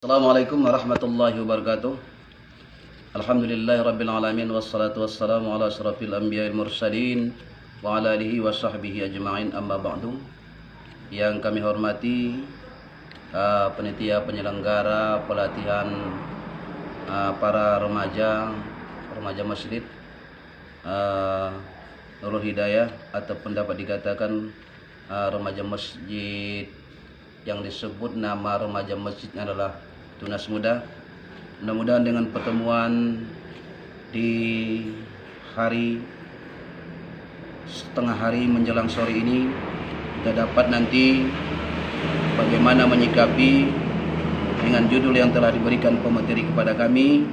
Assalamualaikum warahmatullahi wabarakatuh. Alhamdulillahirabbil alamin wassalatu wassalamu ala asyrafil anbiya'il mursalin wa ala alihi wa sahbihi ajma'in, amma ba'du. Yang kami hormati panitia penyelenggara pelatihan para remaja masjid Nurul Hidayah, ataupun dapat dikatakan remaja masjid yang disebut nama remaja masjidnya adalah Tunas Muda. Mudah-mudahan dengan pertemuan di setengah hari menjelang sore ini, kita dapat nanti bagaimana menyikapi dengan judul yang telah diberikan pemateri kepada kami,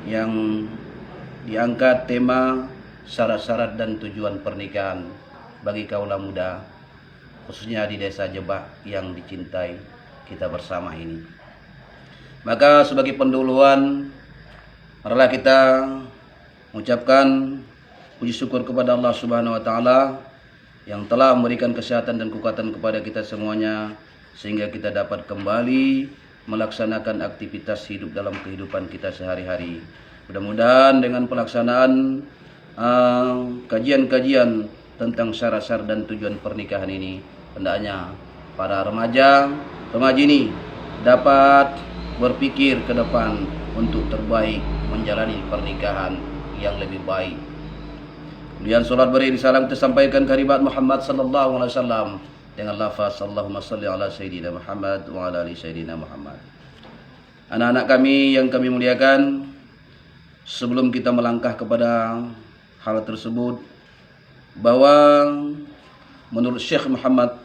yang diangkat tema syarat-syarat dan tujuan pernikahan bagi kaula muda, khususnya di desa Jebak yang dicintai kita bersama ini. Maka sebagai pendahuluan, marilah kita mengucapkan puji syukur kepada Allah Subhanahu wa taala yang telah memberikan kesehatan dan kekuatan kepada kita semuanya, sehingga kita dapat kembali melaksanakan aktivitas hidup dalam kehidupan kita sehari-hari. Mudah-mudahan dengan pelaksanaan kajian-kajian tentang syarat-syarat dan tujuan pernikahan ini, hendaknya para remaja ini dapat berpikir ke depan untuk terbaik menjalani pernikahan yang lebih baik. Kemudian salat beriring salam kita sampaikan ke Nabi Muhammad sallallahu alaihi wasallam dengan lafaz Allahumma shalli ala sayyidina Muhammad wa ala ali sayyidina Muhammad. Anak-anak kami yang kami muliakan, sebelum kita melangkah kepada hal tersebut, bahwa menurut Syekh Muhammad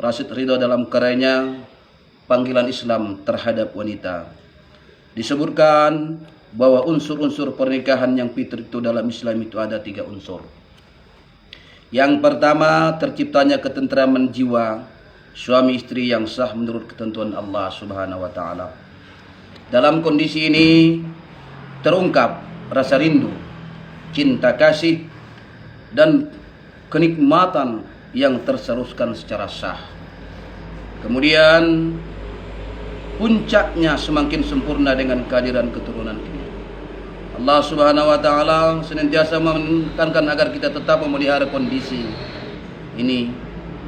Rashid Ridho dalam karyanya Panggilan Islam Terhadap Wanita, disebutkan bahwa unsur-unsur pernikahan yang fitri itu dalam Islam itu ada 3 unsur. Yang pertama, terciptanya ketentraman jiwa suami istri yang sah menurut ketentuan Allah Subhanahu wa taala. Dalam kondisi ini terungkap rasa rindu, cinta kasih, dan kenikmatan yang tersalurkan secara sah. Kemudian puncaknya semakin sempurna dengan kehadiran keturunan ini. Allah Subhanahu wa taala senantiasa menekankan agar kita tetap memelihara kondisi ini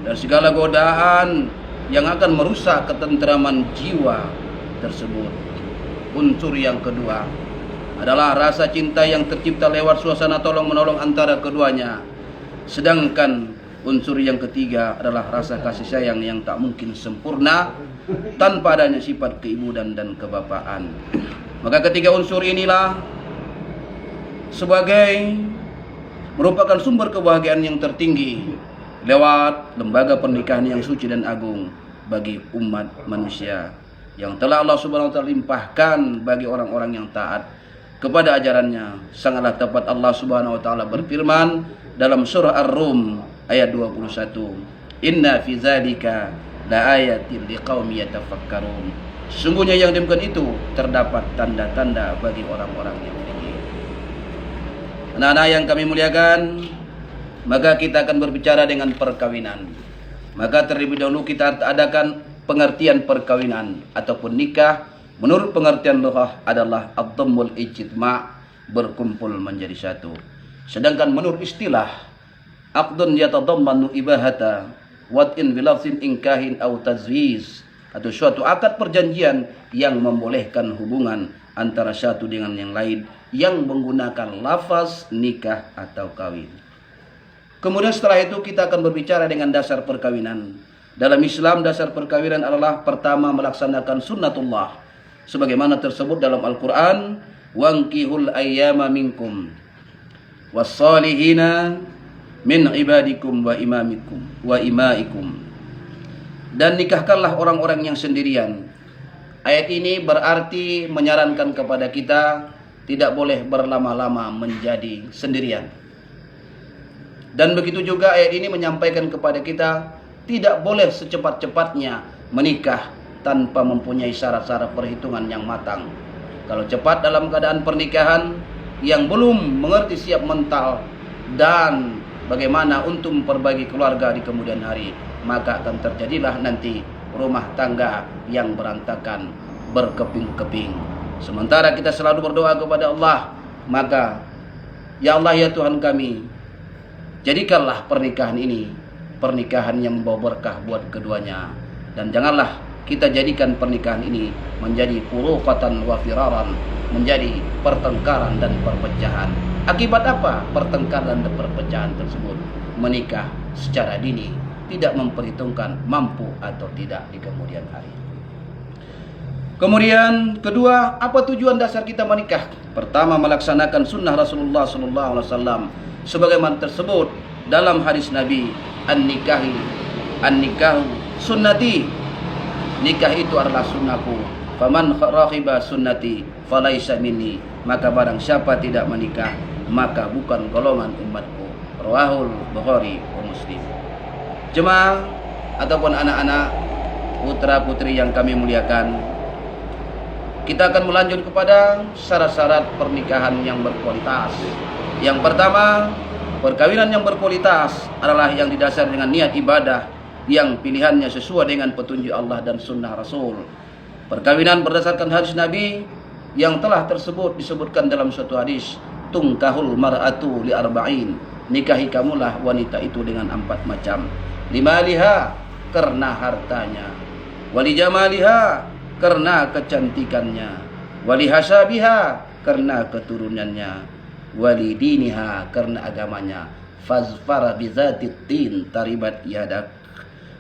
dan segala godaan yang akan merusak ketentraman jiwa tersebut. Unsur yang kedua adalah rasa cinta yang tercipta lewat suasana tolong-menolong antara keduanya. Sedangkan unsur yang ketiga adalah rasa kasih sayang yang tak mungkin sempurna tanpa adanya sifat keibuan dan kebapaan. Maka ketiga unsur inilah sebagai merupakan sumber kebahagiaan yang tertinggi lewat lembaga pernikahan yang suci dan agung bagi umat manusia, yang telah Allah Subhanahu wa taala limpahkan bagi orang-orang yang taat kepada ajarannya. Sangatlah tepat Allah Subhanahu wa taala berfirman dalam surah Ar-Rum ayat 21, "Inna fi zalika la ayatin liqaumi yatafakkarun." Sesungguhnya yang demikian itu terdapat tanda-tanda bagi orang-orang yang fikir. Anak-anak yang kami muliakan, maka kita akan berbicara dengan perkawinan. Maka terlebih dahulu kita adakan pengertian perkawinan ataupun nikah. Menurut pengertian lughah adalah ad-dhammul ijtima', berkumpul menjadi satu. Sedangkan menurut istilah, aqdun yatadammanu ibahata wad'in bilafzin inkahin aw tazwiz, atau suatu akad perjanjian yang membolehkan hubungan antara satu dengan yang lain yang menggunakan lafaz nikah atau kawin. Kemudian setelah itu kita akan berbicara dengan dasar perkawinan. Dalam Islam, dasar perkawinan adalah pertama melaksanakan sunnatullah sebagaimana tersebut dalam Al-Qur'an, wankihul ayyama minkum wassalihina min ibadikum wa imaikum, dan nikahkanlah orang-orang yang sendirian. Ayat ini berarti menyarankan kepada kita tidak boleh berlama-lama menjadi sendirian. Dan begitu juga ayat ini menyampaikan kepada kita tidak boleh secepat-cepatnya menikah tanpa mempunyai syarat-syarat perhitungan yang matang. Kalau cepat dalam keadaan pernikahan yang belum mengerti siap mental dan bagaimana untuk memperbaiki keluarga di kemudian hari, maka akan terjadilah nanti rumah tangga yang berantakan, berkeping-keping. Sementara kita selalu berdoa kepada Allah, maka ya Allah ya Tuhan kami, jadikanlah pernikahan ini pernikahan yang membawa berkah buat keduanya, dan janganlah kita jadikan pernikahan ini menjadi furqatan wa firaran, menjadi pertengkaran dan perpecahan. Akibat apa pertengkaran dan perpecahan tersebut? Menikah secara dini, tidak memperhitungkan mampu atau tidak di kemudian hari. Kemudian kedua, apa tujuan dasar kita menikah? Pertama, melaksanakan sunnah Rasulullah SAW sebagaimana tersebut dalam hadis Nabi, an-nikahu sunnati, nikah itu adalah sunnahku. Faman rakhiba sunnati falaisa minni, maka barang siapa tidak menikah maka bukan golongan umatku. Rawahul Bukhari wa Muslim. Jemaah ataupun anak-anak putra putri yang kami muliakan, kita akan melanjut kepada syarat-syarat pernikahan yang berkualitas. Yang pertama, perkawinan yang berkualitas adalah yang didasari dengan niat ibadah yang pilihannya sesuai dengan petunjuk Allah dan sunnah Rasul. Perkawinan berdasarkan hadis Nabi yang telah disebutkan dalam suatu hadis, tungkahul mar'atu li arba'in, nikahi kamulah wanita itu dengan 4 macam. Limaliha, karena hartanya, wali jamaliha, karena kecantikannya, wali hasabiha, karena keturunannya, wali diniha, karena agamanya. Fazfara bizatid din taribat yadak,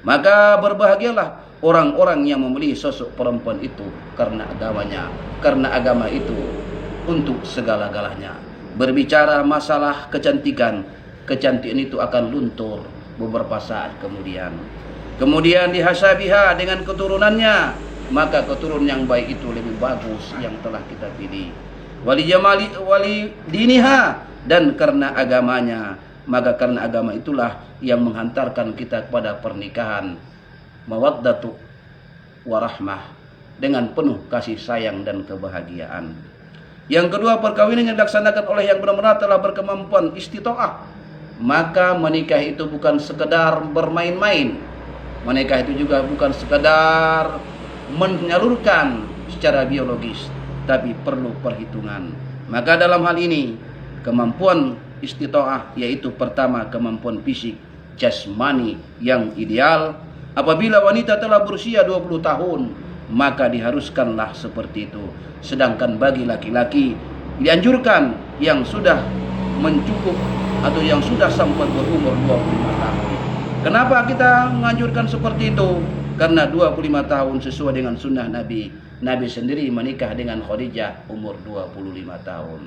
maka berbahagialah orang-orang yang memilih sosok perempuan itu karena agamanya, karena agama itu untuk segala-galanya. Berbicara masalah kecantikan, kecantikan itu akan luntur beberapa saat kemudian. Kemudian dihasabiha, dengan keturunannya, maka keturunan yang baik itu lebih bagus yang telah kita pilih. Wali jamali wali diniha, dan karena agamanya, maka karena agama itulah yang menghantarkan kita kepada pernikahan. Mawaddatu warahmah, dengan penuh kasih sayang dan kebahagiaan. Yang kedua, perkawinan yang dilaksanakan oleh yang benar-benar telah berkemampuan istita'ah, maka menikah itu bukan sekedar bermain-main. Menikah itu juga bukan sekedar menyalurkan secara biologis, tapi perlu perhitungan. Maka dalam hal ini, kemampuan istita'ah yaitu pertama kemampuan fisik jasmani yang ideal. Apabila wanita telah berusia 20 tahun, maka diharuskanlah seperti itu. Sedangkan bagi laki-laki dianjurkan yang sudah mencukup atau yang sudah sampai berumur 25 tahun. Kenapa kita menganjurkan seperti itu? Karena 25 tahun sesuai dengan sunnah Nabi. Nabi sendiri menikah dengan Khadijah umur 25 tahun.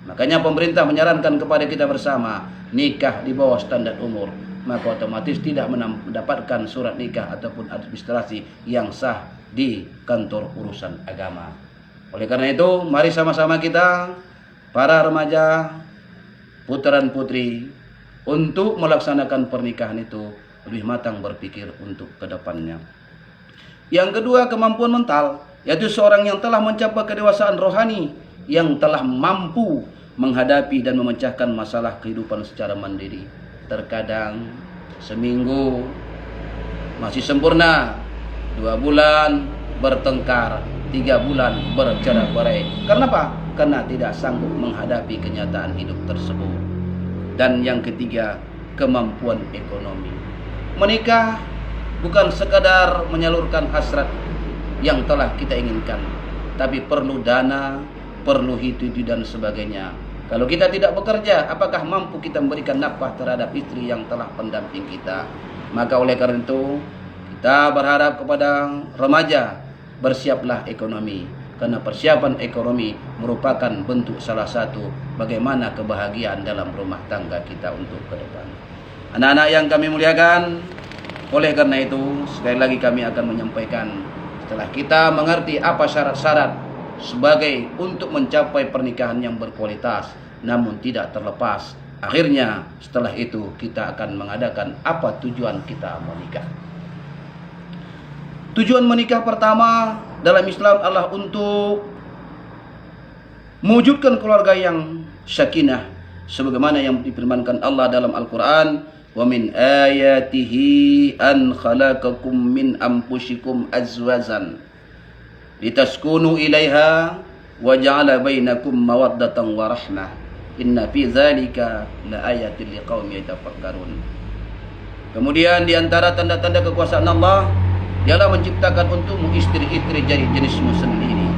Makanya pemerintah menyarankan kepada kita bersama, nikah di bawah standar umur, maka otomatis tidak mendapatkan surat nikah ataupun administrasi yang sah di kantor urusan agama. Oleh karena itu, mari sama-sama kita, para remaja, putra dan putri, untuk melaksanakan pernikahan itu lebih matang berpikir untuk kedepannya. Yang kedua, kemampuan mental, yaitu seorang yang telah mencapai kedewasaan rohani, yang telah mampu menghadapi dan memecahkan masalah kehidupan secara mandiri. Terkadang seminggu masih sempurna, 2 bulan bertengkar, 3 bulan bercerai-berai. Karena apa? Karena tidak sanggup menghadapi kenyataan hidup tersebut. Dan yang ketiga, kemampuan ekonomi. Menikah bukan sekadar menyalurkan hasrat yang telah kita inginkan, tapi perlu dana, perlu hidup dan sebagainya. Kalau kita tidak bekerja, apakah mampu kita memberikan nafkah terhadap istri yang telah pendamping kita? Maka oleh karena itu, kita berharap kepada remaja, bersiaplah ekonomi. Karena persiapan ekonomi merupakan bentuk salah satu bagaimana kebahagiaan dalam rumah tangga kita untuk ke depan. Anak-anak yang kami muliakan, oleh karena itu, sekali lagi kami akan menyampaikan, setelah kita mengerti apa syarat-syarat sebagai untuk mencapai pernikahan yang berkualitas, namun tidak terlepas, akhirnya setelah itu kita akan mengadakan apa tujuan kita menikah. Tujuan menikah pertama dalam Islam adalah untuk mewujudkan keluarga yang sakinah, sebagaimana yang difirmankan Allah dalam Al-Quran, wa min ayatihi an khalaqakum min anfusikum azwazan litaskunu ilaiha wa ja'ala bainakum mawaddatan wa rahmah. Inna fi dzalika laayatil liqaumin yatafakkarun. Kemudian di antara tanda-tanda kekuasaan Allah, Dialah menciptakan untukmu istri-istri dari jenismu sendiri,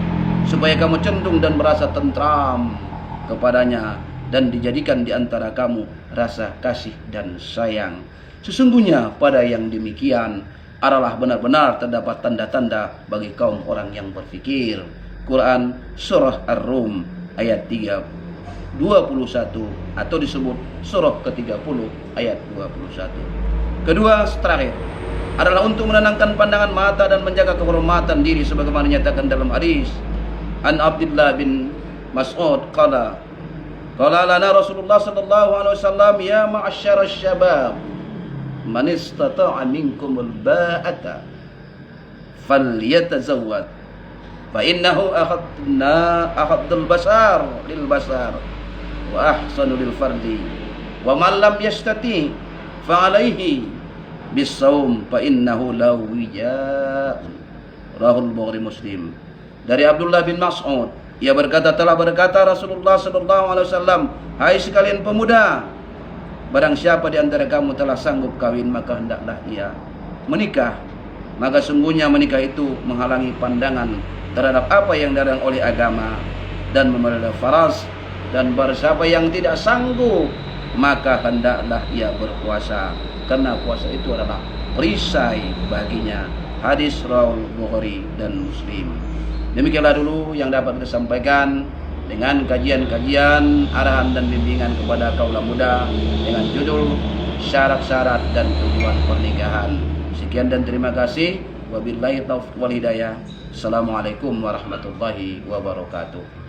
supaya kamu cenderung dan merasa tentram kepadanya, dan dijadikan di antara kamu rasa kasih dan sayang. Sesungguhnya pada yang demikian adalah benar-benar terdapat tanda-tanda bagi kaum orang yang berfikir. Quran Surah Ar-Rum ayat 21 atau disebut surah ke-30 ayat 21. Kedua, terakhir adalah untuk menenangkan pandangan mata dan menjaga kehormatan diri, sebagaimana dinyatakan dalam hadis an Abdullah bin Mas'ud qala lana Rasulullah sallallahu alaihi wasallam, ya ma'asyara syabab, man istata'a minkumul ba'ata falyatazawwad fa innahu ahaddul basar lil basar wa ahsanu lil fardi wa man lam yastati fa alaihi bisawm fa innahu lahu wija. Rahul Bukhari Muslim. Dari Abdullah bin Mas'ud, ia berkata, telah berkata Rasulullah sallallahu alaihi wasallam, hai sekalian pemuda, barang siapa di antara kamu telah sanggup kawin, maka hendaklah ia menikah. Maka sungguhnya menikah itu menghalangi pandangan terhadap apa yang dilarang oleh agama dan memelihara faras. Dan barang siapa yang tidak sanggup, maka hendaklah ia berpuasa, karena puasa itu adalah perisai baginya. Hadis Rawal Bukhari dan Muslim. Demikianlah dulu yang dapat kita sampaikan dengan kajian-kajian arahan dan bimbingan kepada kaula muda dengan judul syarat-syarat dan tujuan pernikahan. Sekian dan terima kasih. Wabillahi taufiq wal hidayah. Assalamualaikum warahmatullahi wabarakatuh.